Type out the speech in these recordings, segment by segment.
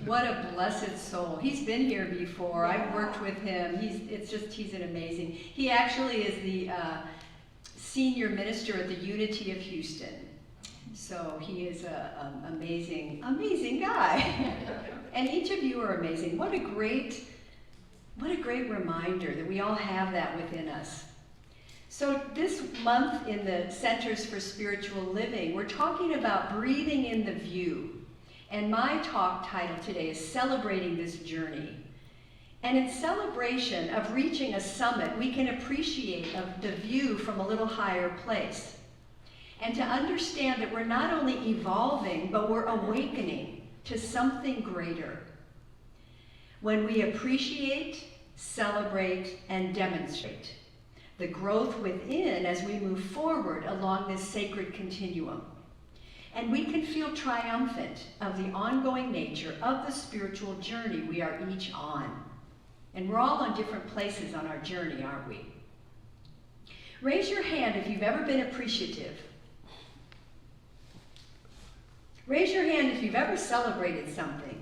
What a blessed soul. He's been here before. Yeah. I've worked with him. He's an amazing. He actually is the senior minister at the Unity of Houston. So he is an amazing, amazing guy. And each of you are amazing. What a great reminder that we all have that within us. So this month in the Centers for Spiritual Living, we're talking about breathing in the view. And my talk title today is Celebrating This Journey. And in celebration of reaching a summit, we can appreciate the view from a little higher place. And to understand that we're not only evolving, but we're awakening to something greater. When we appreciate, celebrate, and demonstrate the growth within as we move forward along this sacred continuum. And we can feel triumphant of the ongoing nature of the spiritual journey we are each on. And we're all on different places on our journey, aren't we? Raise your hand if you've ever been appreciative. Raise your hand if you've ever celebrated something.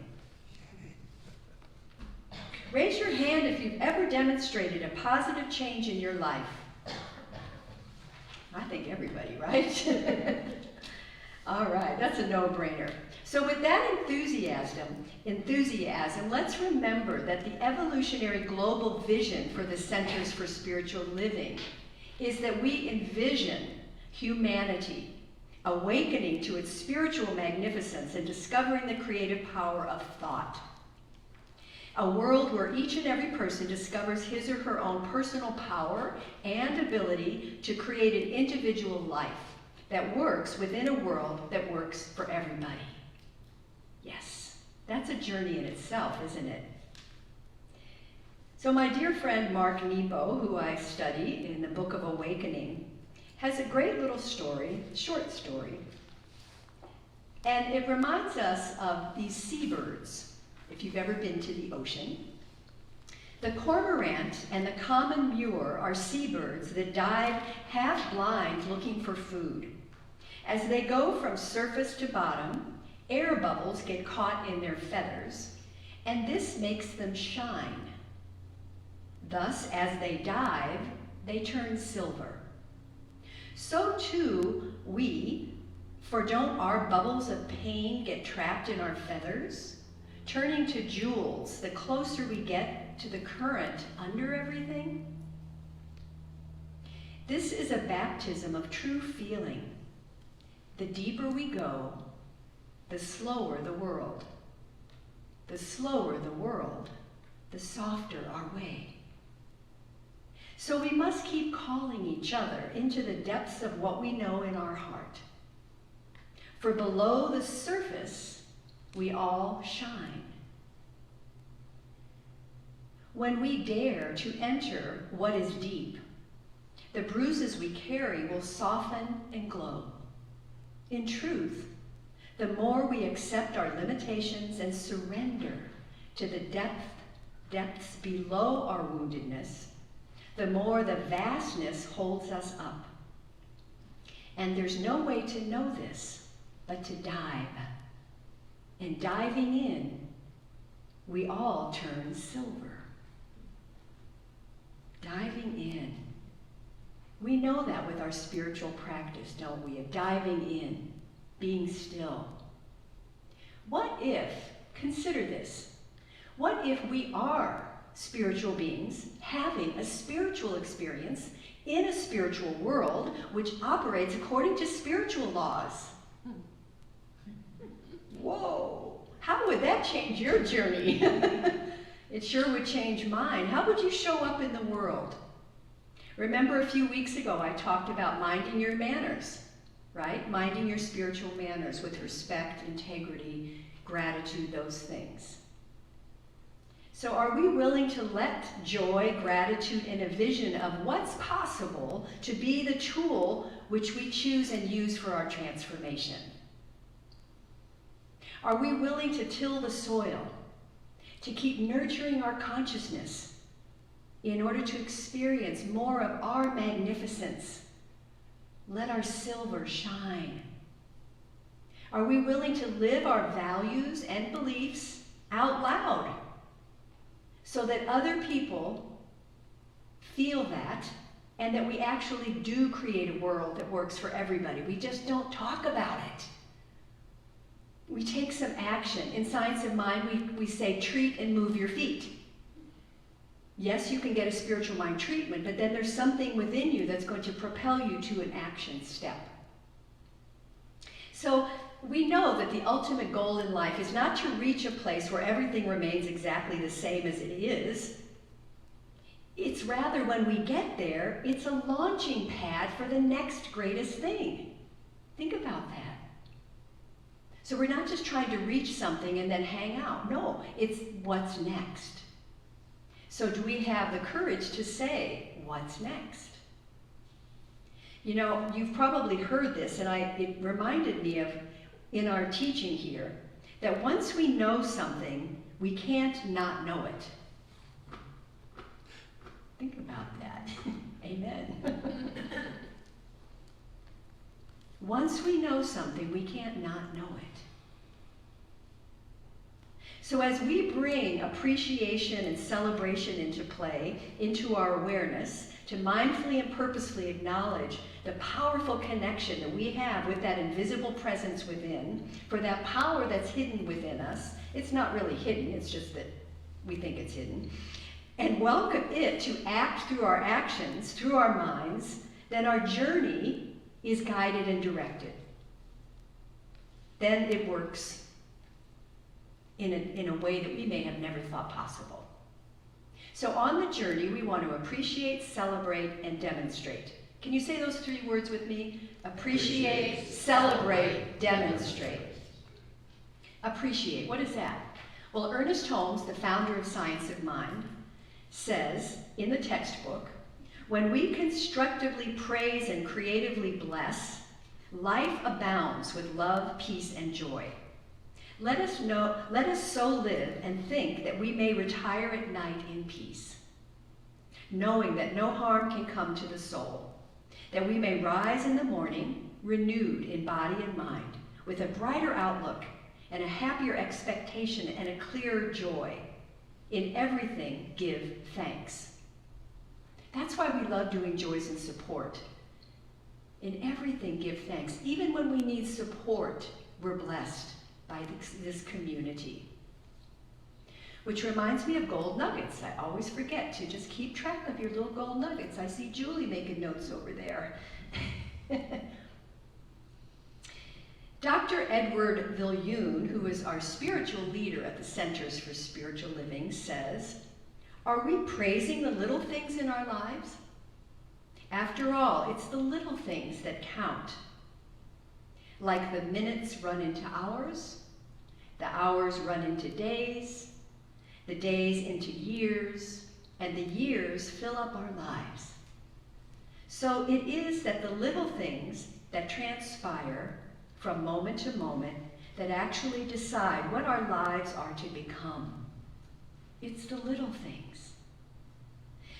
Raise your hand if you've ever demonstrated a positive change in your life. I think everybody, right? All right, that's a no-brainer. So with that enthusiasm, let's remember that the evolutionary global vision for the Centers for Spiritual Living is that we envision humanity awakening to its spiritual magnificence and discovering the creative power of thought. A world where each and every person discovers his or her own personal power and ability to create an individual life that works within a world that works for everybody. Yes, that's a journey in itself, isn't it? So my dear friend Mark Nebo, who I study in the Book of Awakening, has a great little story, short story, and it reminds us of these seabirds, if you've ever been to the ocean. The cormorant and the common mure are seabirds that dive half blind looking for food. As they go from surface to bottom, air bubbles get caught in their feathers, and this makes them shine. Thus, as they dive, they turn silver. So too we, for don't our bubbles of pain get trapped in our feathers, turning to jewels the closer we get to the current under everything? This is a baptism of true feeling. The deeper we go, the slower the world. The slower the world, the softer our way. So we must keep calling each other into the depths of what we know in our heart. For below the surface, we all shine. When we dare to enter what is deep, the bruises we carry will soften and glow. In truth, the more we accept our limitations and surrender to the depths below our woundedness, the more the vastness holds us up. And there's no way to know this but to dive. And diving in, we all turn silver. Diving in. We know that with our spiritual practice, don't we? Of diving in, being still. What if, consider this, what if we are spiritual beings having a spiritual experience in a spiritual world which operates according to spiritual laws? Whoa, how would that change your journey? It sure would change mine. How would you show up in the world? Remember a few weeks ago I talked about minding your manners, right? Minding your spiritual manners with respect, integrity, gratitude, those things. So are we willing to let joy, gratitude, and a vision of what's possible to be the tool which we choose and use for our transformation? Are we willing to till the soil, to keep nurturing our consciousness in order to experience more of our magnificence? Let our silver shine. Are we willing to live our values and beliefs out loud so that other people feel that, and that we actually do create a world that works for everybody. We just don't talk about it. We take some action. In Science of Mind, we say treat and move your feet. Yes, you can get a spiritual mind treatment, but then there's something within you that's going to propel you to an action step. So we know that the ultimate goal in life is not to reach a place where everything remains exactly the same as it is. It's rather, when we get there, it's a launching pad for the next greatest thing. Think about that. So we're not just trying to reach something and then hang out. No, it's what's next. So do we have the courage to say, what's next? You know, you've probably heard this, and it reminded me of, in our teaching here, that once we know something, we can't not know it. Think about that. Amen. Once we know something, we can't not know it. So as we bring appreciation and celebration into play, into our awareness, to mindfully and purposefully acknowledge the powerful connection that we have with that invisible presence within, for that power that's hidden within us, it's not really hidden, it's just that we think it's hidden, and welcome it to act through our actions, through our minds, then our journey is guided and directed. Then it works in a way that we may have never thought possible. So on the journey, we want to appreciate, celebrate, and demonstrate. Can you say those three words with me? Appreciate, celebrate, demonstrate. Appreciate, what is that? Well, Ernest Holmes, the founder of Science of Mind, says in the textbook, when we constructively praise and creatively bless, life abounds with love, peace, and joy. Let us so live and think that we may retire at night in peace, knowing that no harm can come to the soul, that we may rise in the morning renewed in body and mind, with a brighter outlook and a happier expectation and a clearer joy. In everything, give thanks. That's why we love doing Joys and Support. In everything, give thanks. Even when we need support, we're blessed by this community. Which reminds me of gold nuggets. I always forget to just keep track of your little gold nuggets. I see Julie making notes over there. Dr. Edward Viljoen, who is our spiritual leader at the Centers for Spiritual Living, says, are we praising the little things in our lives? After all, it's the little things that count. Like the minutes run into hours, the hours run into days, the days into years, and the years fill up our lives. So it is that the little things that transpire from moment to moment that actually decide what our lives are to become. It's the little things.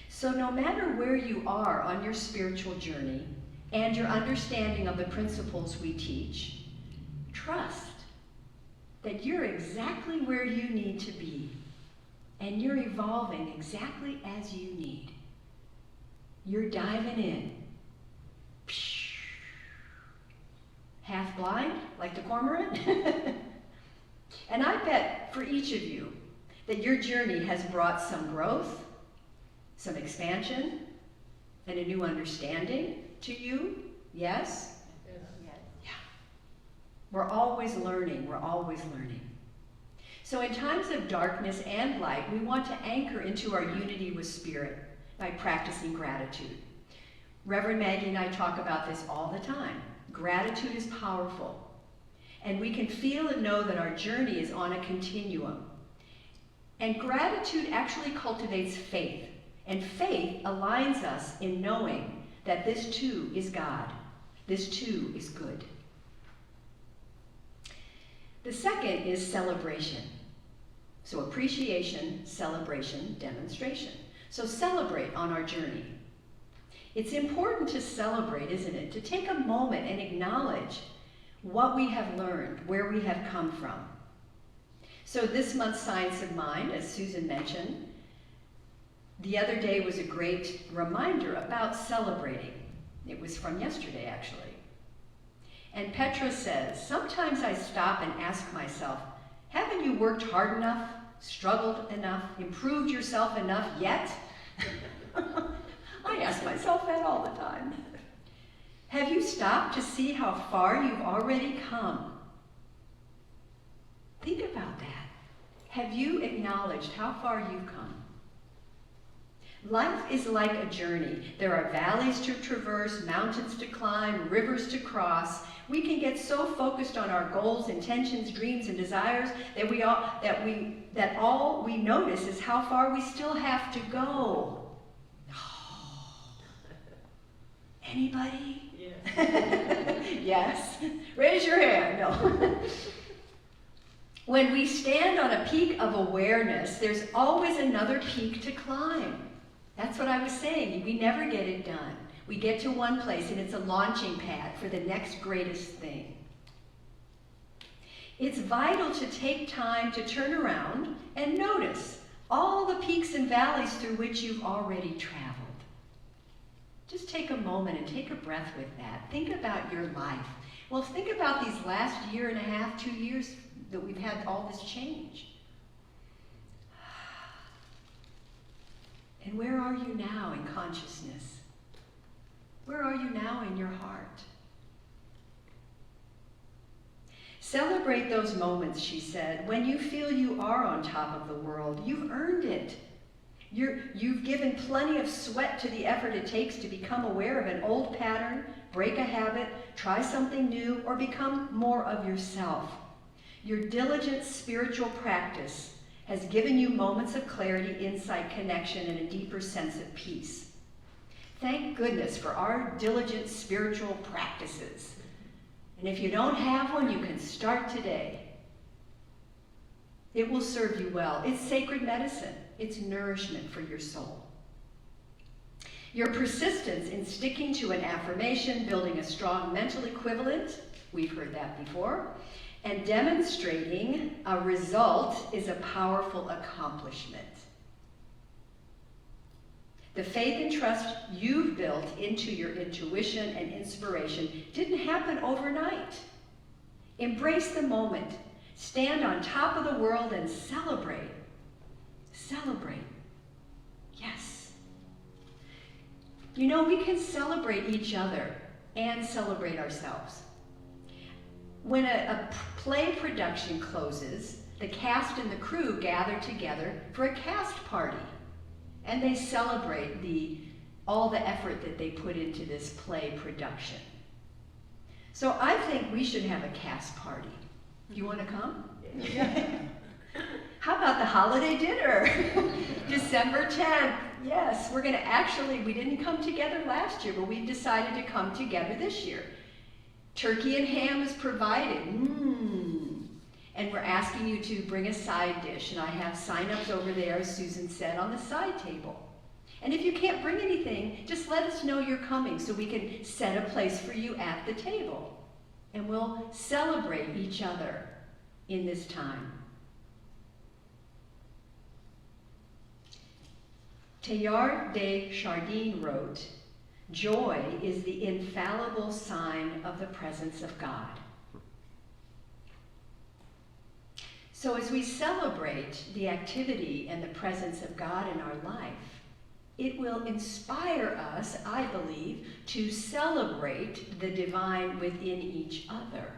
So no matter where you are on your spiritual journey and your understanding of the principles we teach, trust that you're exactly where you need to be, and you're evolving exactly as you need. You're diving in. Half blind, like the cormorant? And I bet for each of you that your journey has brought some growth, some expansion, and a new understanding to you. Yes? Yes. Yeah. We're always learning. We're always learning. So in times of darkness and light, we want to anchor into our unity with Spirit by practicing gratitude. Reverend Maggie and I talk about this all the time. Gratitude is powerful. And we can feel and know that our journey is on a continuum. And gratitude actually cultivates faith. And faith aligns us in knowing that this too is God. This too is good. The second is celebration. So appreciation, celebration, demonstration. So celebrate on our journey. It's important to celebrate, isn't it? To take a moment and acknowledge what we have learned, where we have come from. So this month's Science of Mind, as Susan mentioned, the other day was a great reminder about celebrating. It was from yesterday, actually. And Petra says, sometimes I stop and ask myself, haven't you worked hard enough, struggled enough, improved yourself enough yet? I ask myself that all the time. Have you stopped to see how far you've already come? Think about that. Have you acknowledged how far you've come? Life is like a journey. There are valleys to traverse, mountains to climb, rivers to cross. We can get so focused on our goals, intentions, dreams, and desires that all we notice is how far we still have to go. Anybody? Yes. Yes. Raise your hand. No. When we stand on a peak of awareness, there's always another peak to climb. That's what I was saying. We never get it done. We get to one place and it's a launching pad for the next greatest thing. It's vital to take time to turn around and notice all the peaks and valleys through which you've already traveled. Just take a moment and take a breath with that. Think about your life. Well, think about these last year and a half, 2 years that we've had all this change. And where are you now in consciousness? Where are you now in your heart? Celebrate those moments, she said, when you feel you are on top of the world. You've earned it. You've given plenty of sweat to the effort it takes to become aware of an old pattern, break a habit, try something new, or become more of yourself. Your diligent spiritual practice has given you moments of clarity, insight, connection, and a deeper sense of peace. Thank goodness for our diligent spiritual practices. And if you don't have one, you can start today. It will serve you well. It's sacred medicine. It's nourishment for your soul. Your persistence in sticking to an affirmation, building a strong mental equivalent, we've heard that before, and demonstrating a result is a powerful accomplishment. The faith and trust you've built into your intuition and inspiration didn't happen overnight. Embrace the moment. Stand on top of the world and celebrate. Celebrate. Yes. You know, we can celebrate each other and celebrate ourselves. When a play production closes, the cast and the crew gather together for a cast party. And they celebrate all the effort that they put into this play production. So I think we should have a cast party. You want to come? Yeah. How about the holiday dinner? December 10th. Yes, we're going to we didn't come together last year, but we've decided to come together this year. Turkey and ham is provided. And we're asking you to bring a side dish. And I have sign-ups over there, as Susan said, on the side table. And if you can't bring anything, just let us know you're coming so we can set a place for you at the table. And we'll celebrate each other in this time. Teilhard de Chardin wrote, "Joy is the infallible sign of the presence of God." So as we celebrate the activity and the presence of God in our life, it will inspire us, I believe, to celebrate the divine within each other.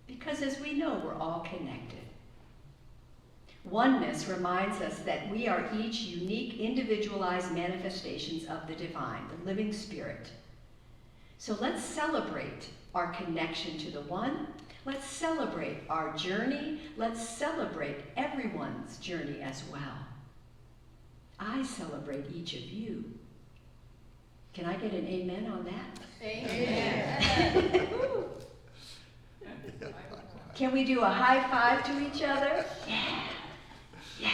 Because as we know, we're all connected. Oneness reminds us that we are each unique, individualized manifestations of the divine, the living spirit. So let's celebrate our connection to the one. Let's celebrate our journey. Let's celebrate everyone's journey as well. I celebrate each of you. Can I get an amen on that? Amen. Can we do a high five to each other? Yeah. Yeah.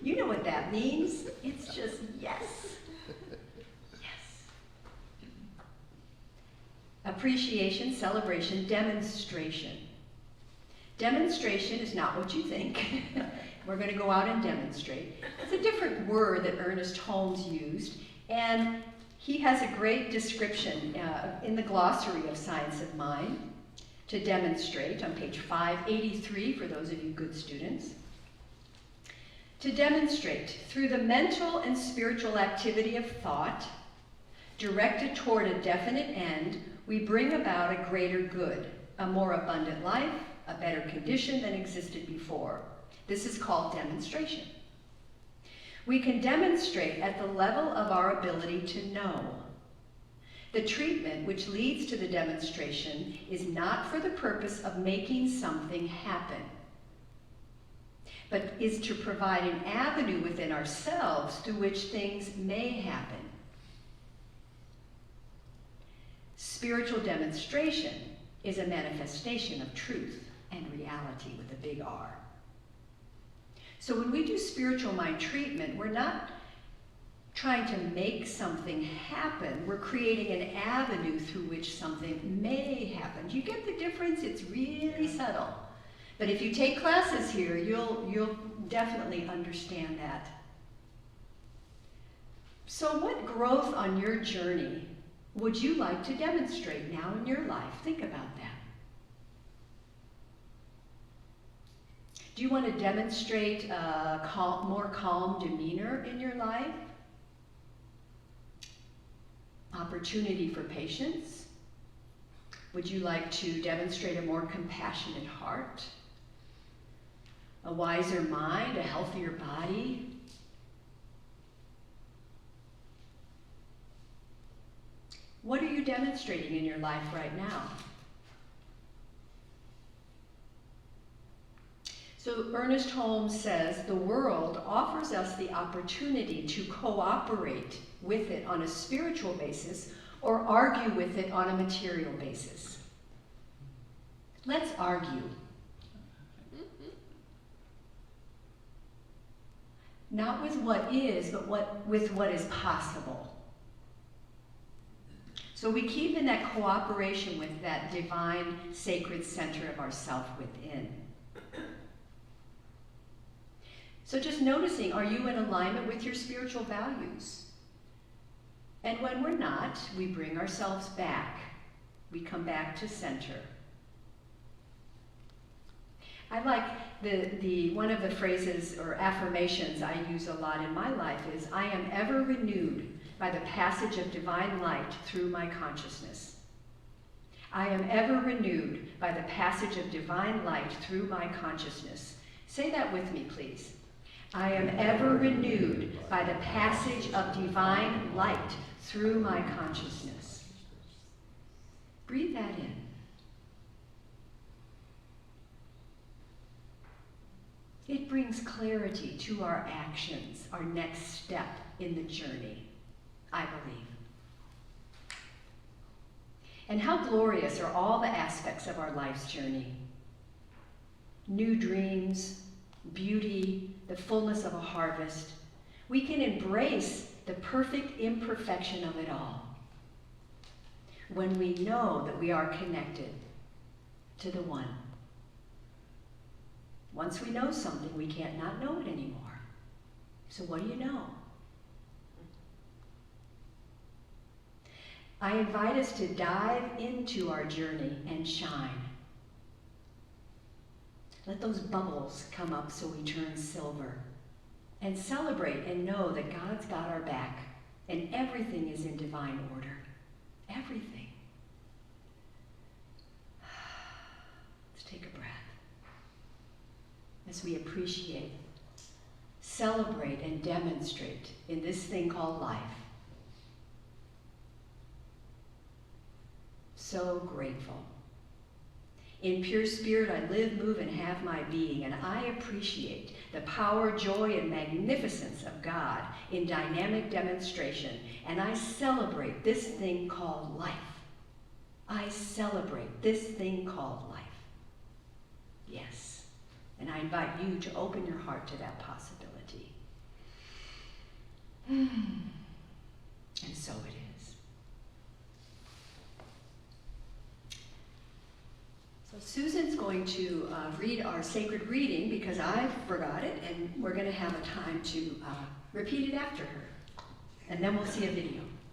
You know what that means. It's just yes. Yes. Appreciation, celebration, demonstration. Demonstration is not what you think. We're going to go out and demonstrate. It's a different word that Ernest Holmes used, and he has a great description in the glossary of Science of Mind to demonstrate on page 583 for those of you good students. To demonstrate through the mental and spiritual activity of thought, directed toward a definite end, we bring about a greater good, a more abundant life, a better condition than existed before. This is called demonstration. We can demonstrate at the level of our ability to know. The treatment which leads to the demonstration is not for the purpose of making something happen, but is to provide an avenue within ourselves through which things may happen. Spiritual demonstration is a manifestation of truth and reality with a big R. So when we do spiritual mind treatment, we're not trying to make something happen. We're creating an avenue through which something may happen. Do you get the difference? It's really subtle. But if you take classes here, you'll definitely understand that. So what growth on your journey would you like to demonstrate now in your life? Think about that. Do you want to demonstrate a more calm demeanor in your life? Opportunity for patience? Would you like to demonstrate a more compassionate heart? A wiser mind, a healthier body? What are you demonstrating in your life right now? So Ernest Holmes says, the world offers us the opportunity to cooperate with it on a spiritual basis or argue with it on a material basis. Let's argue. Not with what is, but with what is possible. So we keep in that cooperation with that divine, sacred center of ourself within. So just noticing, are you in alignment with your spiritual values? And when we're not, we bring ourselves back. We come back to center. I like one of the phrases or affirmations I use a lot in my life is, I am ever renewed by the passage of divine light through my consciousness. I am ever renewed by the passage of divine light through my consciousness. Say that with me, please. I am ever renewed by the passage of divine light through my consciousness. Breathe that in. It brings clarity to our actions, our next step in the journey, I believe. And how glorious are all the aspects of our life's journey. New dreams, beauty, the fullness of a harvest. We can embrace the perfect imperfection of it all when we know that we are connected to the One. Once we know something, we can't not know it anymore. So what do you know? I invite us to dive into our journey and shine. Let those bubbles come up so we turn silver. And celebrate and know that God's got our back and everything is in divine order. Everything. Let's take a breath. As we appreciate, celebrate, and demonstrate in this thing called life. So grateful. In pure spirit, I live, move, and have my being, and I appreciate the power, joy, and magnificence of God in dynamic demonstration, and I celebrate this thing called life. I celebrate this thing called life. Yes, and I invite you to open your heart to that possibility. And so it is. So Susan's going to read our sacred reading because I forgot it, and we're going to have a time to repeat it after her. And then we'll see a video.